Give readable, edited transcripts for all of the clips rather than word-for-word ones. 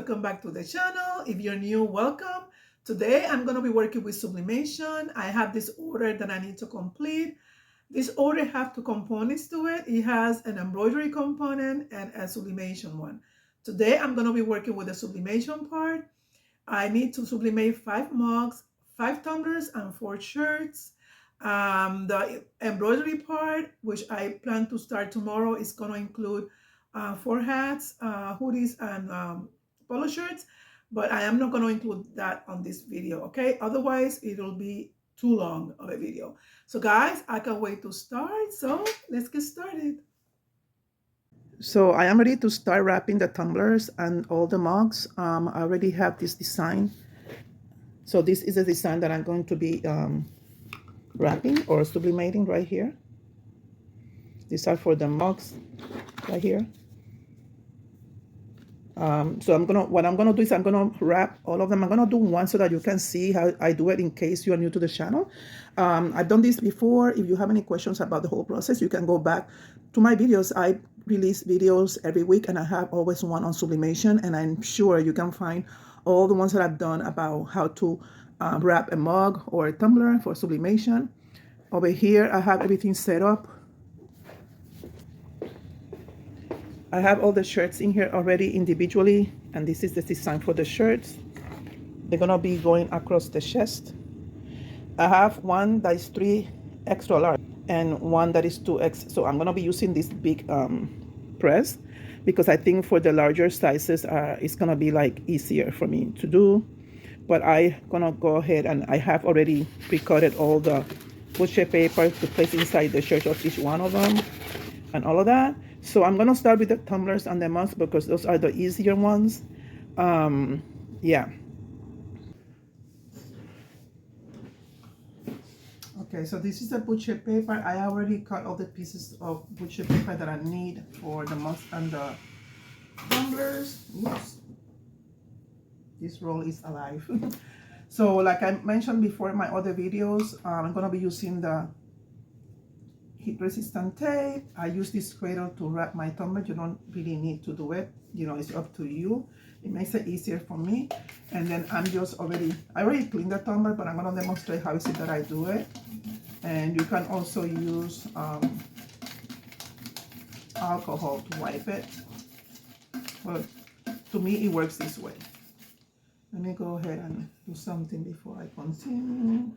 welcome back to the channel. If you're new, welcome. Today I'm going to be working with sublimation. I have this order that I need to complete. This order has two components to it. It has an embroidery component and a sublimation one. Today I'm going to be working with the sublimation part. I need to sublimate 5 mugs, 5 tumblers, and 4 shirts. The embroidery part, which I plan to start tomorrow, is going to include 4 hats, hoodies, and polo shirts. But I am not going to include that on this video, okay? Otherwise, it'll be too long of a video. So guys, I can't wait to start. So let's get started. So I am ready to start wrapping the tumblers and all the mugs. I already have this design. So this is a design that I'm going to be wrapping or sublimating right here. These are for the mugs right here. So what I'm gonna do is I'm gonna wrap all of them. I'm gonna do one so that you can see how I do it in case you are new to the channel. I've done this before. If you have any questions about the whole process, you can go back to my videos. I release videos every week and I have always one on sublimation, and I'm sure you can find all the ones that I've done about how to wrap a mug or a tumbler for sublimation. Over here, I have everything set up. I have all the shirts in here already individually, and this is the design for the shirts. They're gonna be going across the chest. I have one that is 3 extra large and one that is 2X. So I'm gonna be using this big press because I think for the larger sizes, it's gonna be like easier for me to do. But I'm gonna go ahead and I have already pre-cutted all the butcher paper to place inside the shirt of each one of them and all of that. So I'm gonna start with the tumblers and the mugs because those are the easier ones. Yeah. Okay, so this is the butcher paper. I already cut all the pieces of butcher paper that I need for the mugs and the tumblers. Oops. This roll is alive. So like I mentioned before in my other videos, I'm gonna be using the heat resistant tape. I use this cradle to wrap my tumbler. You don't really need to do it, you know, it's up to you. It makes it easier for me. And then I already cleaned the tumbler, but I'm going to demonstrate how is it that I do it. And you can also use alcohol to wipe it, but to me it works this way. Let me go ahead and do something before I continue.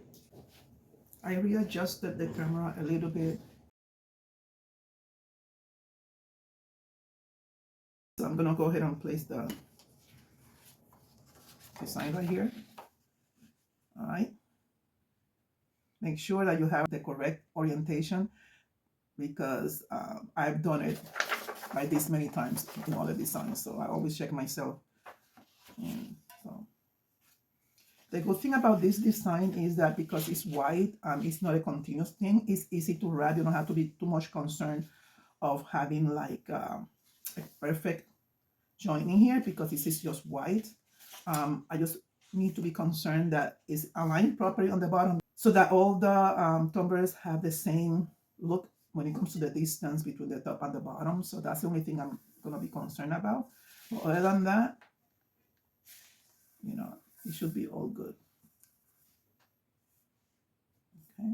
I readjusted the camera a little bit. So I'm gonna go ahead and place the design right here. All right. Make sure that you have the correct orientation because I've done it like this many times in all the designs. So I always check myself. So the good thing about this design is that because it's white, it's not a continuous thing. It's easy to wrap. You don't have to be too much concerned of having like a perfect joining here because this is just white. I just need to be concerned that it's aligned properly on the bottom so that all the tumblers have the same look when it comes to the distance between the top and the bottom. So that's the only thing I'm going to be concerned about. But other than that, you know, it should be all good. Okay.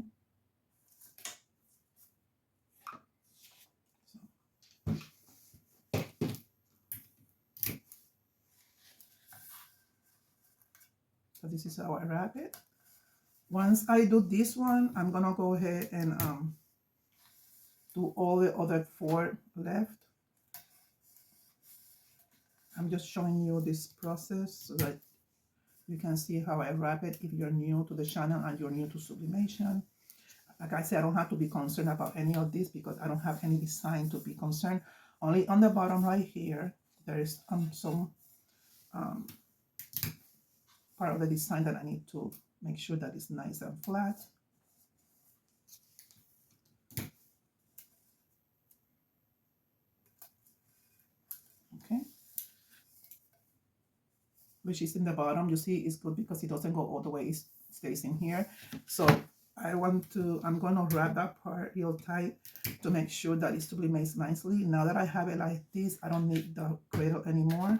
So this is how I wrap it. Once I do this one, I'm gonna go ahead and do all the other 4 left. I'm just showing you this process so that you can see how I wrap it if you're new to the channel and you're new to sublimation. Like I said, I don't have to be concerned about any of this because I don't have any design to be concerned. Only on the bottom right here, there is some part of the design that I need to make sure that it's nice and flat. Okay. Which is in the bottom. You see it's good because it doesn't go all the way, it stays in here. So I'm gonna wrap that part real tight to make sure that it sublimates nicely. Now that I have it like this, I don't need the cradle anymore.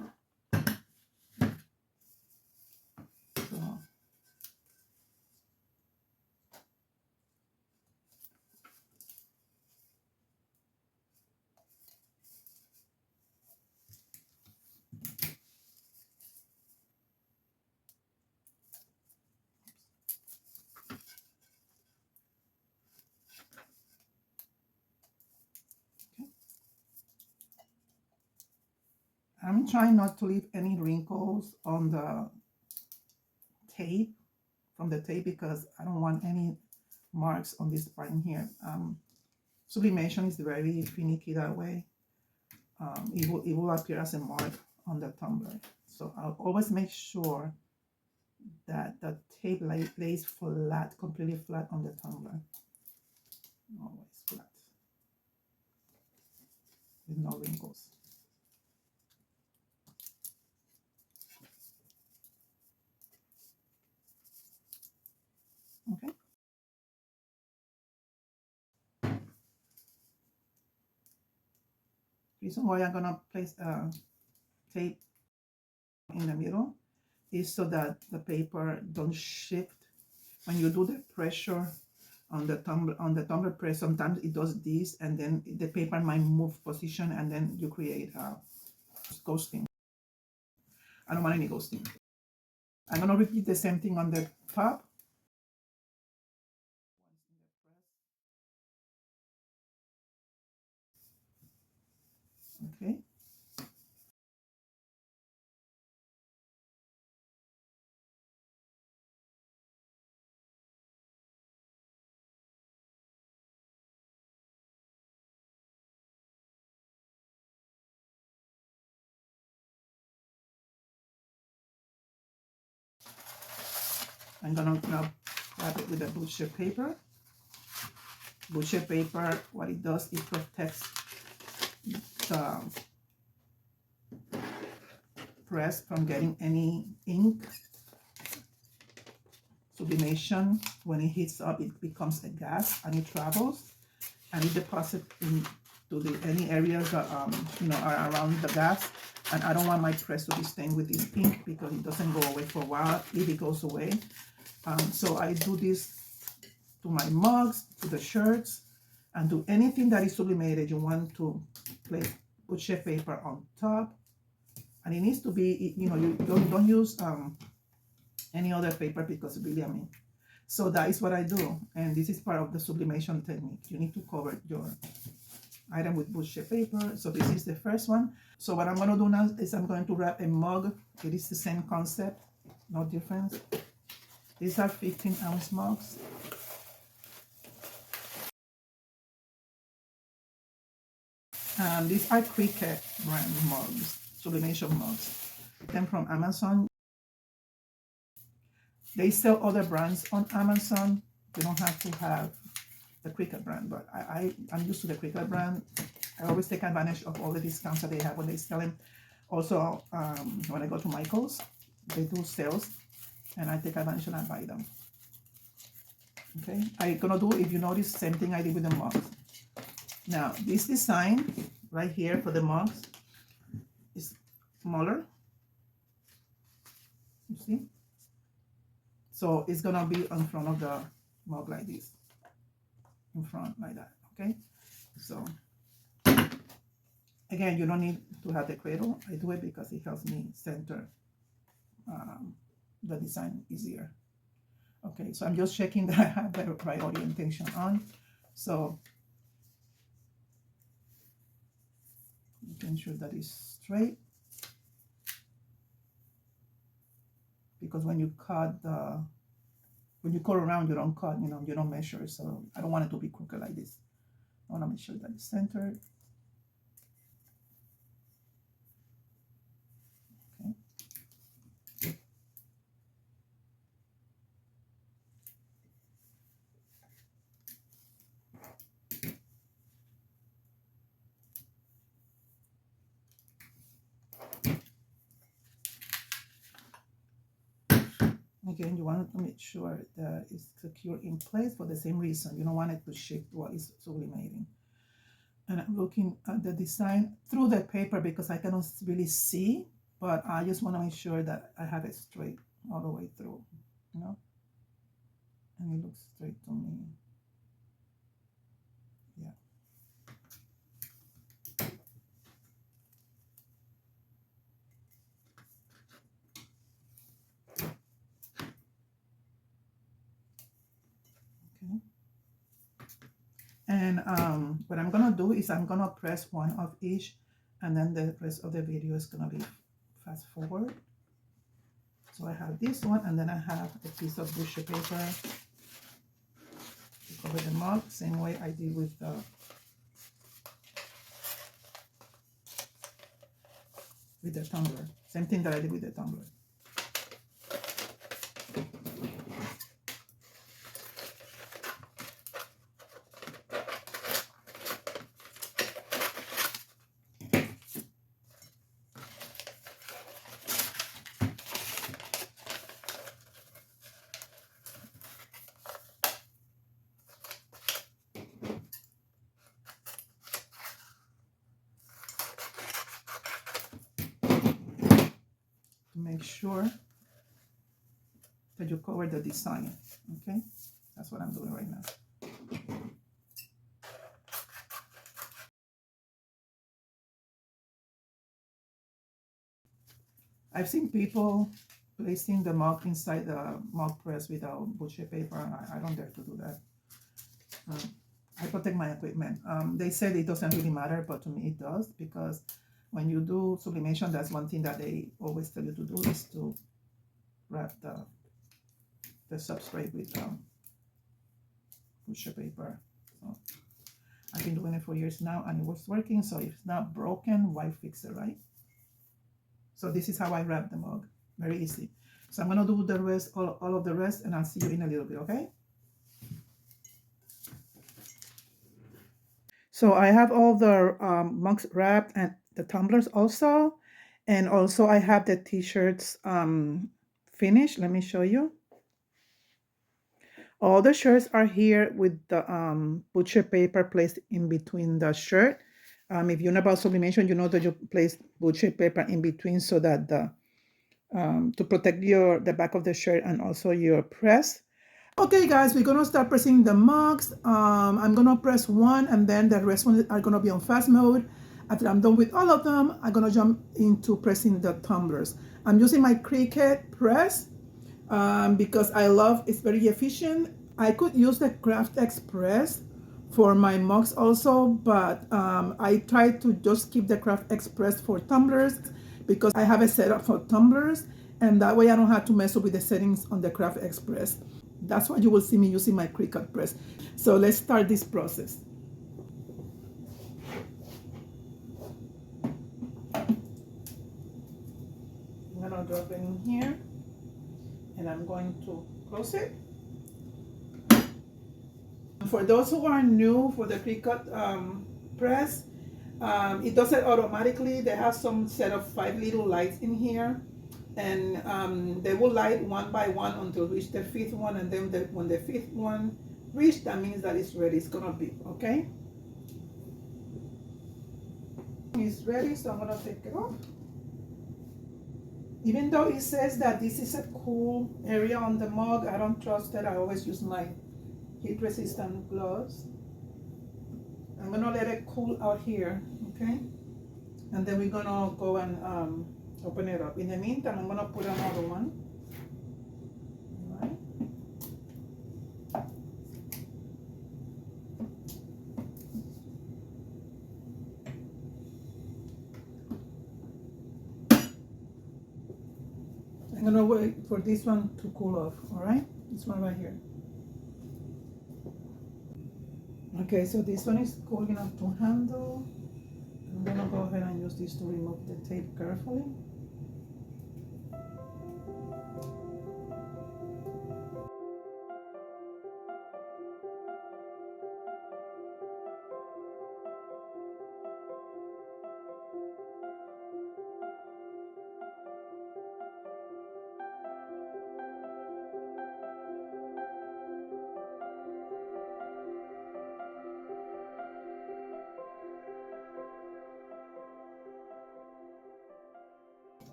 I'm trying not to leave any wrinkles on the tape, from the tape, because I don't want any marks on this part in here. Sublimation is very finicky that way. It will appear as a mark on the tumbler. So I'll always make sure that the tape lays flat, completely flat on the tumbler. Always flat, with no wrinkles. Okay. Reason why I'm gonna place tape in the middle is so that the paper don't shift when you do the pressure on the tumbler press. Sometimes it does this, and then the paper might move position, and then you create ghosting. I don't want any ghosting. I'm gonna repeat the same thing on the top. Okay. I'm gonna now wrap it with a butcher paper. Butcher paper, what it does, it protects the press from getting any ink. Sublimation, when it heats up, it becomes a gas and it travels and it deposits into any areas that are around the gas. And I don't want my press to be stained with this ink because it doesn't go away for a while if it goes away. So I do this to my mugs, to the shirts, and to anything that is sublimated. You want to place butcher paper on top, and it needs to be, you don't use any other paper because really, so that is what I do, and this is part of the sublimation technique. You need to cover your item with butcher paper. So this is the first one. So what I'm going to do now is I'm going to wrap a mug. It is the same concept, no difference. These are 15-ounce mugs. These are Cricket brand mugs, sublimation mugs. Them from Amazon. They sell other brands on Amazon. You don't have to have the Cricket brand, but I'm used to the Cricket brand. I always take advantage of all the discounts that they have when they sell them. Also, when I go to Michael's, they do sales, and I take advantage and I buy them. Okay, I'm gonna do, if you notice, same thing I did with the mugs. Now, this design right here for the mugs is smaller. You see? So it's gonna be in front of the mug like this. In front like that, okay? So, again, you don't need to have the cradle. I do it because it helps me center the design easier. Okay, so I'm just checking that I have the right orientation on. So, making sure that it's straight. Because when you cut around, you don't cut, you don't measure. So I don't want it to be crooked like this. I want to make sure that it's centered. Okay. Again, you want to make sure that it's secure in place for the same reason. You don't want it to shift while it's sublimating. And I'm looking at the design through the paper because I cannot really see, but I just want to make sure that I have it straight all the way through, And it looks straight to me. Yeah. Okay. And what I'm gonna do is I'm gonna press one of each and then the rest of the video is gonna be fast forward. So I have this one, and then I have a piece of butcher paper to cover the mug, same way I did with the tumbler. Same thing that I did with the tumbler. Make sure that you cover the design, okay? That's what I'm doing right now. I've seen people placing the mug inside the mug press without butcher paper, and I don't dare to do that. I protect my equipment. They said it doesn't really matter, but to me it does, because when you do sublimation, that's one thing that they always tell you to do, is to wrap the substrate with butcher paper. So I've been doing it for years now, and it was working. So if it's not broken, why fix it, right? So this is how I wrap the mug. Very easy. So I'm gonna do the rest, all of the rest, and I'll see you in a little bit, okay? So I have all the mugs wrapped, and the tumblers also. And also I have the t-shirts finished. Let me show you. All the shirts are here with the butcher paper placed in between the shirt. If you know about sublimation, you know that you place butcher paper in between so that to protect the back of the shirt and also your press. Okay, guys, we're gonna start pressing the mugs. I'm gonna press one, and then the rest ones are gonna be on fast mode. After I'm done with all of them, I'm gonna jump into pressing the tumblers. I'm using my Cricut press because I love it's very efficient. I could use the Craft Express for my mugs also, but I try to just keep the Craft Express for tumblers because I have a setup for tumblers, and that way I don't have to mess up with the settings on the Craft Express. That's why you will see me using my Cricut press. So let's start this process. I'm gonna drop it in here, and I'm going to close it. For those who are new for the Cricut press, it does it automatically. They have some set of 5 little lights in here, and they will light one by one until reach the 5th one, and then when the 5th one reach, that means that it's ready. It's gonna be okay. It's ready, so I'm gonna take it off. Even though it says that this is a cool area on the mug, I don't trust it. I always use my heat resistant gloves. I'm gonna let it cool out here, okay? And then we're gonna go and open it up. In the meantime, I'm gonna put another one. All right. I'm gonna wait for this one to cool off, all right? This one right here. Okay, so this one is cool enough to handle. I'm gonna go ahead and use this to remove the tape carefully.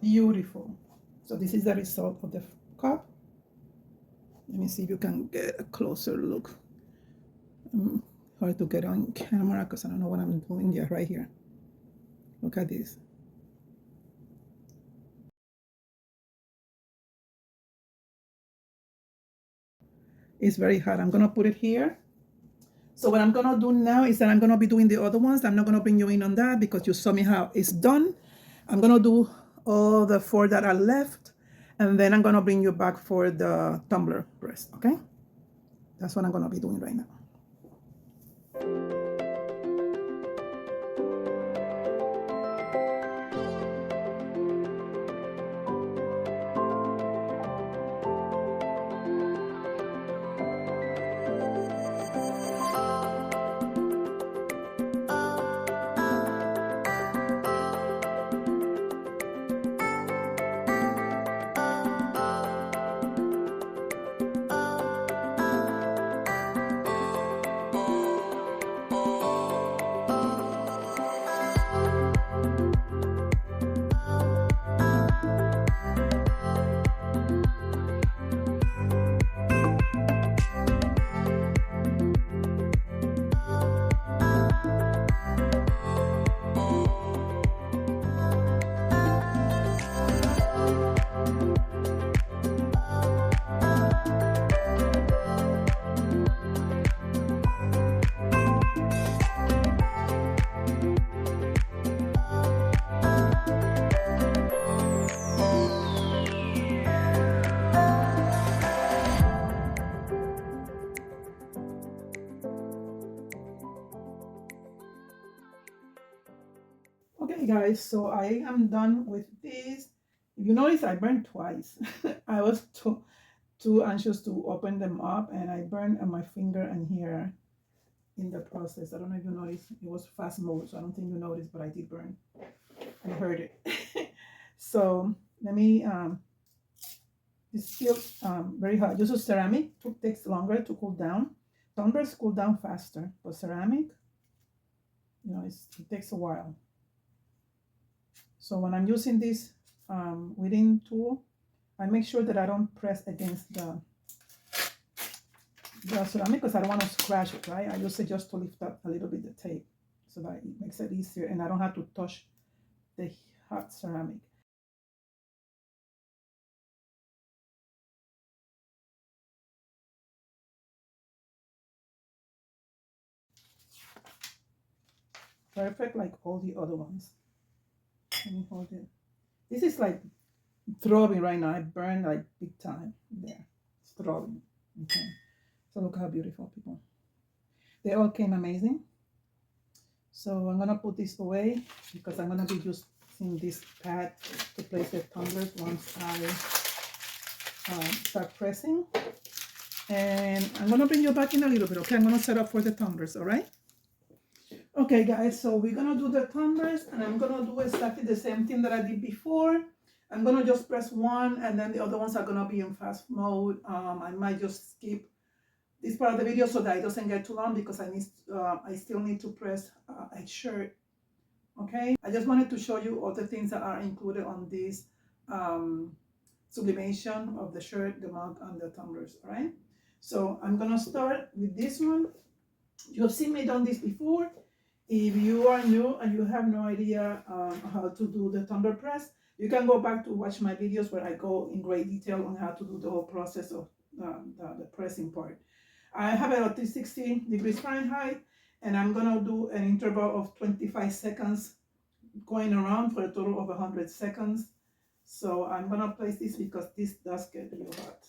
Beautiful. So this is the result of the cup. Let me see if you can get a closer look. Hard to get on camera because I don't know what I'm doing. Yeah, right here. Look at this. It's very hot. I'm gonna put it here So what I'm gonna do now is that I'm gonna be doing the other ones. I'm not gonna bring you in on that because you saw me how it's done. I'm gonna do all the 4 that are left, and then I'm gonna bring you back for the tumbler press, okay? That's what I'm gonna be doing right now. Okay, guys, so I am done with this. If you notice, I burned twice. I was too anxious to open them up, and I burned on my finger and here in the process. I don't know if you noticed. It was fast mode, so I don't think you noticed, but I did burn. I heard it. So let me. It's still very hot. Just a ceramic takes longer to cool down. Tumblers cool down faster, but ceramic, it takes a while. So when I'm using this weeding tool, I make sure that I don't press against the ceramic because I don't want to scratch it, right? I use it just to lift up a little bit the tape so that it makes it easier and I don't have to touch the hot ceramic. Perfect like all the other ones. Let me hold it. This is like throbbing right now. I burn like big time there. It's throbbing. Okay. So look how beautiful, people. They all came amazing. So I'm gonna put this away because I'm gonna be using this pad to place the tumblers once I start pressing. And I'm gonna bring you back in a little bit, okay? I'm gonna set up for the tumblers, all right? Okay, guys, so we're gonna do the tumblers and I'm gonna do exactly the same thing that I did before. I'm gonna just press one and then the other ones are gonna be in fast mode. I might just skip this part of the video so that it doesn't get too long because I still need to press a shirt. Okay, I just wanted to show you all the things that are included on this sublimation of the shirt, the mug, and the tumblers. All right, so I'm gonna start with this one. You've seen me done this before. If you are new and you have no idea how to do the tumbler press, you can go back to watch my videos where I go in great detail on how to do the whole process of the pressing part. I have it at 360 degrees Fahrenheit, and I'm gonna do an interval of 25 seconds going around for a total of 100 seconds. So I'm gonna place this because this does get real hot.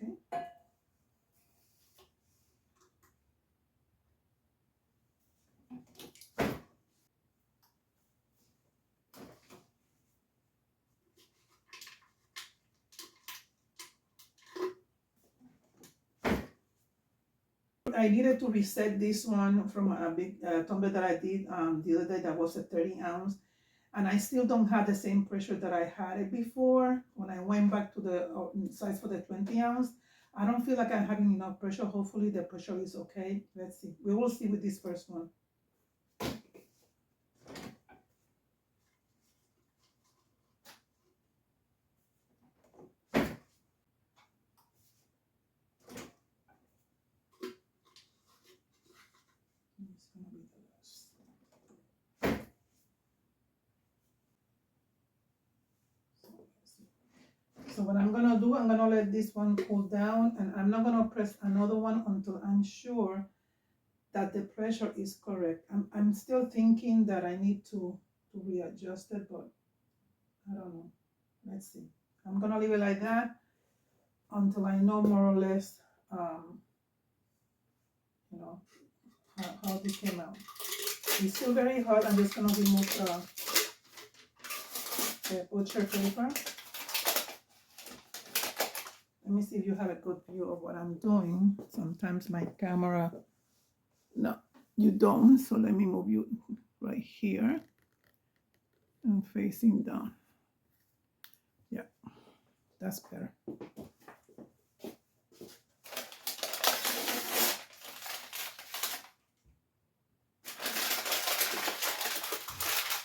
Okay. I needed to reset this one from a big tumbler that I did the other day that was a 30 ounce. And I still don't have the same pressure that I had it before. When I went back to the size for the 20 ounce, I don't feel like I'm having enough pressure. Hopefully the pressure is okay. Let's see. We will see with this first one. So what I'm gonna let this one cool down and I'm not gonna press another one until I'm sure that the pressure is correct. I'm still thinking that I need to readjust it, but I don't know. Let's see. I'm gonna leave it like that until I know more or less, you know, how they came out. It's still very hot. I'm just gonna remove the butcher paper. Let me see if you have a good view of what I'm doing. Sometimes my camera, no, you don't. So let me move you right here and facing down. Yeah, that's better.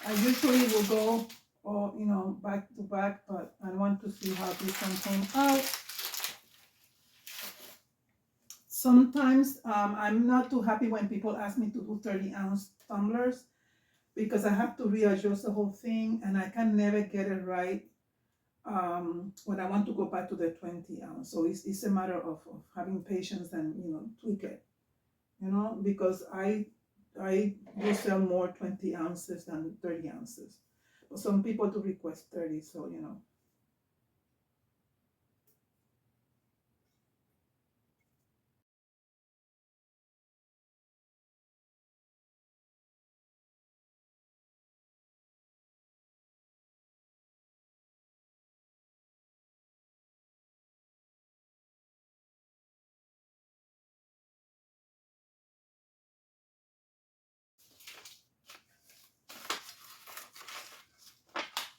I usually will go, you know, back to back, but I want to see how this one came out. Sometimes I'm not too happy when people ask me to do 30-ounce tumblers because I have to readjust the whole thing and I can never get it right when I want to go back to the 20-ounce. So it's a matter of having patience and, you know, tweak it, you know, because I will sell more 20 ounces than 30 ounces. But some people do request 30, so, you know.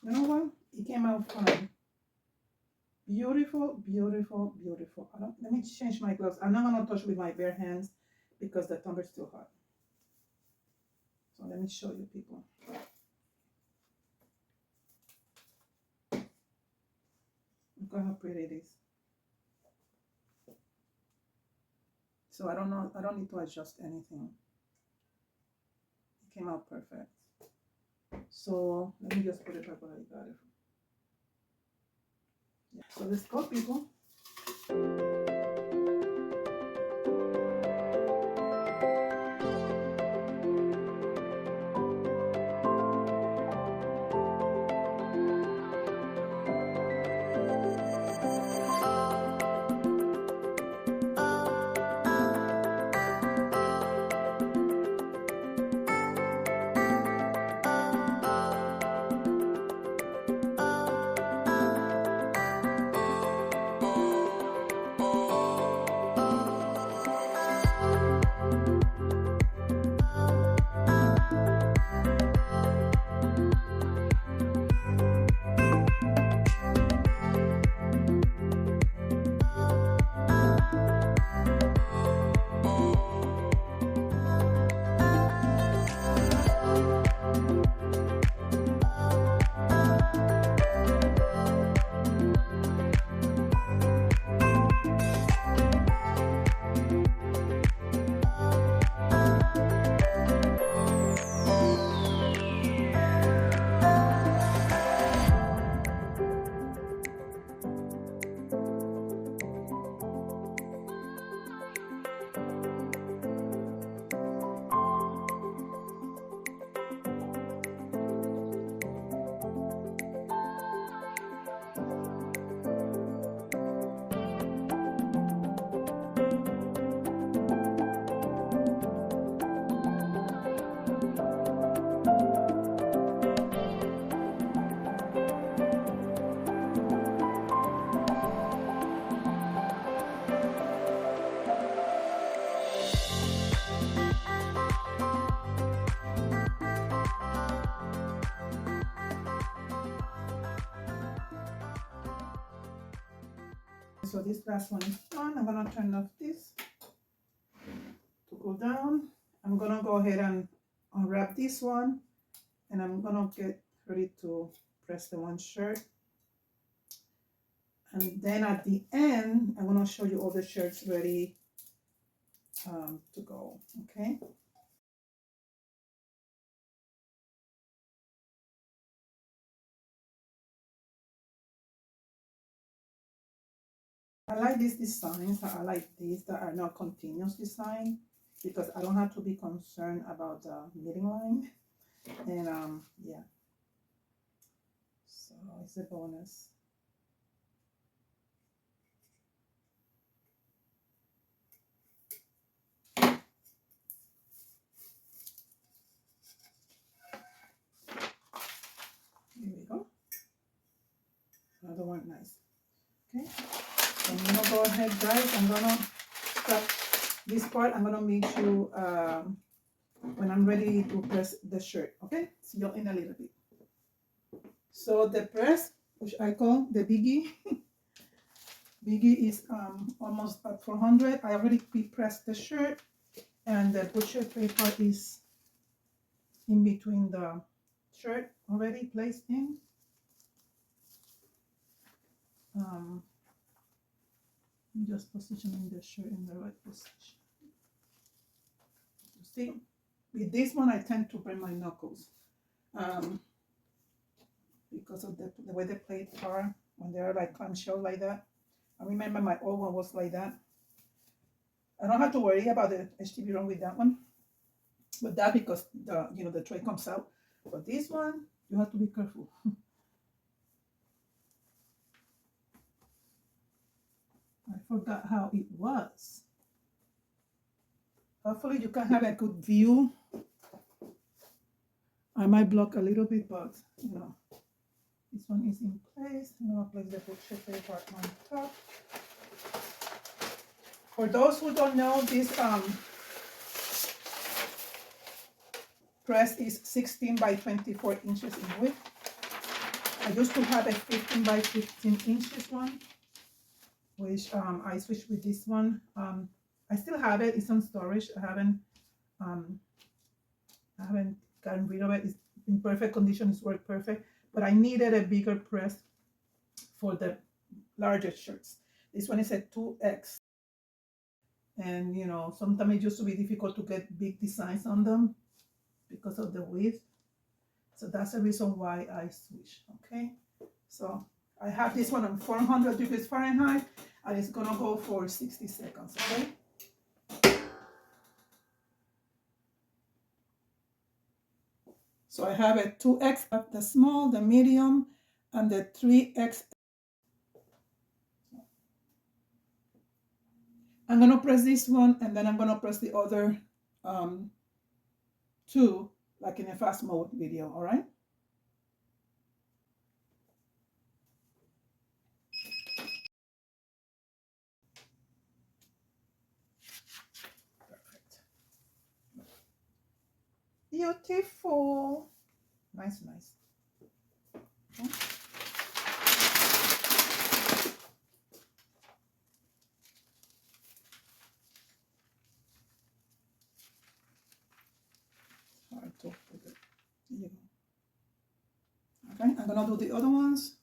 You know what? It came out fine. Beautiful, beautiful, beautiful. Let me change my gloves. I'm not gonna touch with my bare hands because the tumbler is still hot. So let me show you people. Look at how pretty it is. So I don't know, I don't need to adjust anything. It came out perfect. So let me just put it back where I got it. Yeah. So let's go, people. So this last one is done. I'm gonna turn off this to cool down. I'm gonna go ahead and unwrap this one, and I'm gonna get ready to press the one shirt. And then at the end, I'm gonna show you all the shirts ready to go, okay? I like these designs. I like these that are not continuous design. because I don't have to be concerned about the knitting line. And yeah, so it's a bonus. Here we go. Another one, nice. Okay, so I'm gonna go ahead, guys. I'm gonna stop this part. I'm gonna meet you when I'm ready to press the shirt. Okay, see you in a little bit. So the press, which I call the biggie, biggie is almost at 400. I already pre-pressed the shirt, and the butcher paper is in between the shirt already placed in. Just positioning the shirt in the right position. You see, with this one I tend to burn my knuckles because of the way the plates are when they're like clamshell like that. I remember my old one was like that. I don't have to worry about the HTVRONT with that one, but that because the the tray comes out. But this one you have to be careful. I forgot how it was. Hopefully you can have a good view. I might block a little bit, but this one is in place. I'm gonna place the butcher paper on top. For those who don't know, this press is 16 by 24 inches in width. I used to have a 15 by 15 inches one, which I switched with this one. I still have it. It's on storage. I haven't gotten rid of it. It's in perfect condition. It's worked perfect. But I needed a bigger press for the larger shirts. This one is a 2X. And sometimes it used to be difficult to get big designs on them because of the width. So that's the reason why I switched. Okay. So I have this one on 400 degrees Fahrenheit, and it's gonna go for 60 seconds. Okay. So I have a 2X, the small, the medium, and the 3X. I'm gonna press this one, and then I'm gonna press the other two, like in a fast mode video. All right. Perfect. Beautiful. Nice, nice. Okay. Hard to put it. There you go. Okay, I'm gonna do the other ones.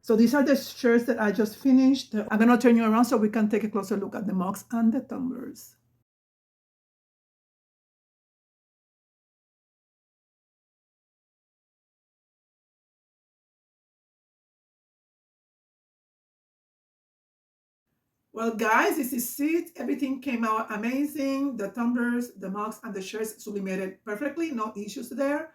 So these are the shirts that I just finished. I'm going to turn you around so we can take a closer look at the mugs and the tumblers. Well, guys, this is it. Everything came out amazing. The tumblers, the mugs, and the shirts sublimated perfectly. No issues there.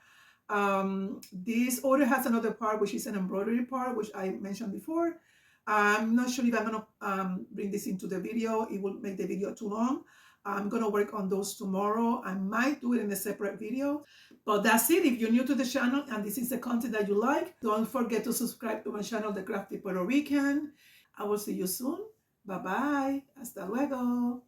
This order has another part, which is an embroidery part, which I mentioned before. I'm not sure if I'm gonna bring this into the video. It will make the video too long. I'm gonna work on those tomorrow. I might do it in a separate video. But that's it. If you're new to the channel and this is the content that you like, don't forget to subscribe to my channel, The Crafty Puerto Rican. I will see you soon. Bye bye. Hasta luego.